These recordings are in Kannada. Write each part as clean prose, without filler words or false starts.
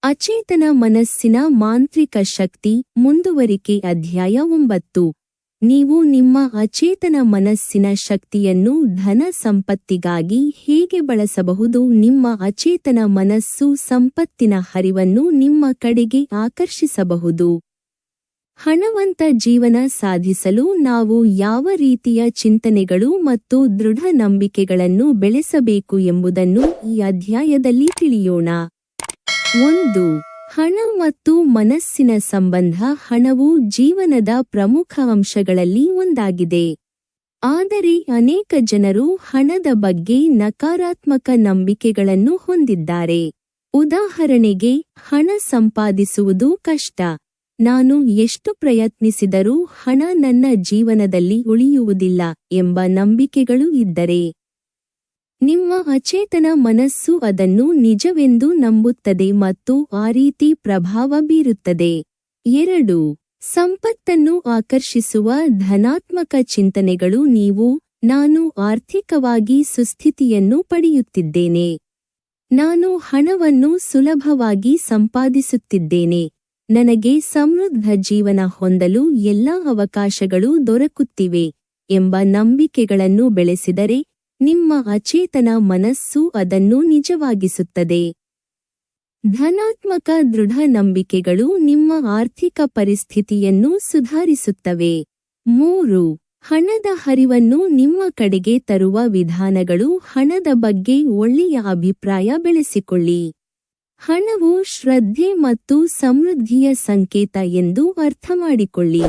ಅಚೇತನ ಮನಸ್ಸಿನ ಮಾಂತ್ರಿಕ ಶಕ್ತಿ ಮುಂದುವರಿಕೆ ಅಧ್ಯಾಯ 9. ನೀವು ನಿಮ್ಮ ಅಚೇತನ ಮನಸ್ಸಿನ ಶಕ್ತಿಯನ್ನು ಧನ ಸಂಪತ್ತಿಗಾಗಿ ಹೇಗೆ ಬಳಸಬಹುದು. ನಿಮ್ಮ ಅಚೇತನ ಮನಸ್ಸು ಸಂಪತ್ತಿನ ಹರಿವನ್ನು ನಿಮ್ಮ ಕಡೆಗೆ ಆಕರ್ಷಿಸಬಹುದು. ಹಣವಂತ ಜೀವನ ಸಾಧಿಸಲು ನಾವು ಯಾವ ರೀತಿಯ ಚಿಂತನೆಗಳು ಮತ್ತು ದೃಢ ನಂಬಿಕೆಗಳನ್ನು ಬೆಳೆಸಬೇಕು ಎಂಬುದನ್ನು ಈ ಅಧ್ಯಾಯದಲ್ಲಿ ತಿಳಿಯೋಣ. 1. ಹಣ ಮತ್ತು ಮನಸ್ಸಿನ ಸಂಬಂಧ. ಹಣವು ಜೀವನದ ಪ್ರಮುಖ ಅಂಶಗಳಲ್ಲಿ ಒಂದಾಗಿದೆ. ಆದರೆ ಅನೇಕ ಜನರು ಹಣದ ಬಗ್ಗೆ ನಕಾರಾತ್ಮಕ ನಂಬಿಕೆಗಳನ್ನು ಹೊಂದಿದ್ದಾರೆ. ಉದಾಹರಣೆಗೆ, ಹಣ ಸಂಪಾದಿಸುವುದು ಕಷ್ಟ, ನಾನು ಎಷ್ಟು ಪ್ರಯತ್ನಿಸಿದರೂ ಹಣ ನನ್ನ ಜೀವನದಲ್ಲಿ ಉಳಿಯುವುದಿಲ್ಲ ಎಂಬ ನಂಬಿಕೆಗಳು ಇದ್ದರೆ, ನಿಮ್ಮ ಅಚೇತನ ಮನಸ್ಸು ಅದನ್ನು ನಿಜವೆಂದು ನಂಬುತ್ತದೆ ಮತ್ತು ಆ ರೀತಿ ಪ್ರಭಾವ ಬೀರುತ್ತದೆ. 2. ಸಂಪತ್ತನ್ನು ಆಕರ್ಷಿಸುವ ಧನಾತ್ಮಕ ಚಿಂತನೆಗಳು. ನಾನು ಆರ್ಥಿಕವಾಗಿ ಸುಸ್ಥಿತಿಯನ್ನು ಪಡೆಯುತ್ತಿದ್ದೇನೆ, ನಾನು ಹಣವನ್ನು ಸುಲಭವಾಗಿ ಸಂಪಾದಿಸುತ್ತಿದ್ದೇನೆ, ನನಗೆ ಸಮೃದ್ಧ ಜೀವನ ಹೊಂದಲು ಎಲ್ಲಾ ಅವಕಾಶಗಳು ದೊರಕುತ್ತಿವೆ ಎಂಬ ನಂಬಿಕೆಗಳನ್ನು ಬೆಳೆಸಿದರೆ ನಿಮ್ಮ ಅಚೇತನ ಮನಸ್ಸು ಅದನ್ನು ನಿಜವಾಗಿಸುತ್ತದೆ. ಧನಾತ್ಮಕ ದೃಢ ನಂಬಿಕೆಗಳು ನಿಮ್ಮ ಆರ್ಥಿಕ ಪರಿಸ್ಥಿತಿಯನ್ನು ಸುಧಾರಿಸುತ್ತವೆ. 3. ಹಣದ ಹರಿವನ್ನು ನಿಮ್ಮ ಕಡೆಗೆ ತರುವ ವಿಧಾನಗಳು. ಹಣದ ಬಗ್ಗೆ ಒಳ್ಳೆಯ ಅಭಿಪ್ರಾಯ ಬೆಳೆಸಿಕೊಳ್ಳಿ. ಹಣವು ಶ್ರದ್ಧೆ ಮತ್ತು ಸಮೃದ್ಧಿಯ ಸಂಕೇತ ಎಂದು ಅರ್ಥಮಾಡಿಕೊಳ್ಳಿ.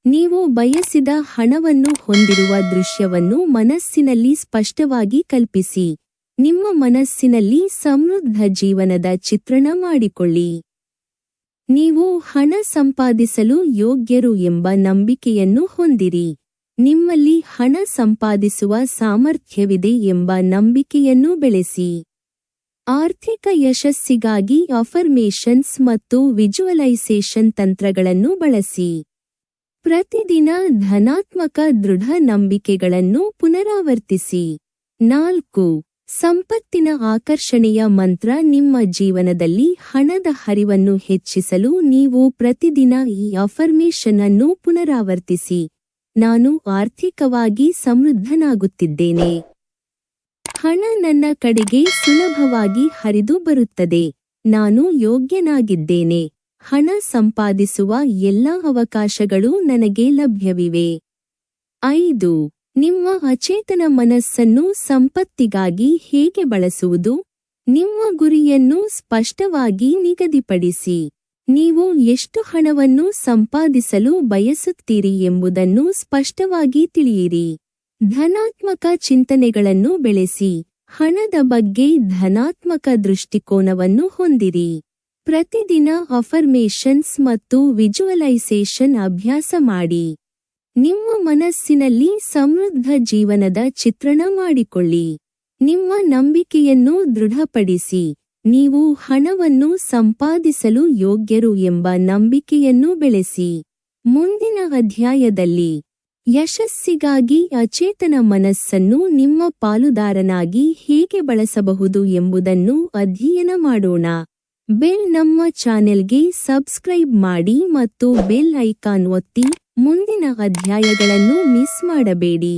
ನೀವು ಬಯಸಿದ ಹಣವನ್ನು ಹೊಂದಿರುವ ದೃಶ್ಯವನ್ನು ಮನಸ್ಸಿನಲ್ಲಿ ಸ್ಪಷ್ಟವಾಗಿ ಕಲ್ಪಿಸಿ. ನಿಮ್ಮ ಮನಸ್ಸಿನಲ್ಲಿ ಸಮೃದ್ಧ ಜೀವನದ ಚಿತ್ರಣ ಮಾಡಿಕೊಳ್ಳಿ. ನೀವು ಹಣ ಸಂಪಾದಿಸಲು ಯೋಗ್ಯರು ಎಂಬ ನಂಬಿಕೆಯನ್ನು ಹೊಂದಿರಿ. ನಿಮ್ಮಲ್ಲಿ ಹಣ ಸಂಪಾದಿಸುವ ಸಾಮರ್ಥ್ಯವಿದೆ ಎಂಬ ನಂಬಿಕೆಯನ್ನು ಬೆಳೆಸಿ. ಆರ್ಥಿಕ ಯಶಸ್ಸಿಗಾಗಿ ಅಫರ್ಮೇಷನ್ಸ್ ಮತ್ತು ವಿಜುವಲೈಸೇಷನ್ ತಂತ್ರಗಳನ್ನು ಬಳಸಿ. ಪ್ರತಿದಿನ ಧನಾತ್ಮಕ ದೃಢ ನಂಬಿಕೆಗಳನ್ನು ಪುನರಾವರ್ತಿಸಿ. 4. ಸಂಪತ್ತಿನ ಆಕರ್ಷಣೆಯ ಮಂತ್ರ. ನಿಮ್ಮ ಜೀವನದಲ್ಲಿ ಹಣದ ಹರಿವನ್ನು ಹೆಚ್ಚಿಸಲು ನೀವು ಪ್ರತಿದಿನ ಈ ಅಫರ್ಮೇಷನ್ ಅನ್ನು ಪುನರಾವರ್ತಿಸಿ. ನಾನು ಆರ್ಥಿಕವಾಗಿ ಸಮೃದ್ಧನಾಗುತ್ತಿದ್ದೇನೆ, ಹಣ ನನ್ನ ಕಡೆಗೆ ಸುಲಭವಾಗಿ ಹರಿದು ಬರುತ್ತದೆ, ನಾನು ಯೋಗ್ಯನಾಗಿದ್ದೇನೆ, ಹಣ ಸಂಪಾದಿಸುವ ಎಲ್ಲಾ ಅವಕಾಶಗಳು ನನಗೆ ಲಭ್ಯವಿವೆ. 5. ನಿಮ್ಮ ಅಚೇತನ ಮನಸ್ಸನ್ನು ಸಂಪತ್ತಿಗಾಗಿ ಹೇಗೆ ಬಳಸುವುದು. ನಿಮ್ಮ ಗುರಿಯನ್ನು ಸ್ಪಷ್ಟವಾಗಿ ನಿಗದಿಪಡಿಸಿ. ನೀವು ಎಷ್ಟು ಹಣವನ್ನು ಸಂಪಾದಿಸಲು ಬಯಸುತ್ತೀರಿ ಎಂಬುದನ್ನು ಸ್ಪಷ್ಟವಾಗಿ ತಿಳಿಯಿರಿ. ಧನಾತ್ಮಕ ಚಿಂತನೆಗಳನ್ನು ಬೆಳೆಸಿ. ಹಣದ ಬಗ್ಗೆ ಧನಾತ್ಮಕ ದೃಷ್ಟಿಕೋನವನ್ನು ಹೊಂದಿರಿ. ಪ್ರತಿದಿನ ಅಫರ್ಮೇಷನ್ಸ್ ಮತ್ತು ವಿಜುವಲೈಸೇಷನ್ ಅಭ್ಯಾಸ ಮಾಡಿ. ನಿಮ್ಮ ಮನಸ್ಸಿನಲ್ಲಿ ಸಮೃದ್ಧ ಜೀವನದ ಚಿತ್ರಣ ಮಾಡಿಕೊಳ್ಳಿ. ನಿಮ್ಮ ನಂಬಿಕೆಯನ್ನು ದೃಢಪಡಿಸಿ. ನೀವು ಹಣವನ್ನು ಸಂಪಾದಿಸಲು ಯೋಗ್ಯರು ಎಂಬ ನಂಬಿಕೆಯನ್ನು ಬೆಳೆಸಿ. ಮುಂದಿನ ಅಧ್ಯಾಯದಲ್ಲಿ ಯಶಸ್ಸಿಗಾಗಿ ಅಚೇತನ ಮನಸ್ಸನ್ನು ನಿಮ್ಮ ಪಾಲುದಾರನಾಗಿ ಹೇಗೆ ಬಳಸಬಹುದು ಎಂಬುದನ್ನು ಅಧ್ಯಯನ ಮಾಡೋಣ. ನಮ್ಮ ಚಾನೆಲ್ಗೆ ಸಬ್ಸ್ಕ್ರೈಬ್ ಮಾಡಿ ಮತ್ತು ಬೆಲ್ ಐಕಾನ್ ಒತ್ತಿ ಮುಂದಿನ ಅಧ್ಯಾಯಗಳನ್ನು ಮಿಸ್ ಮಾಡಬೇಡಿ.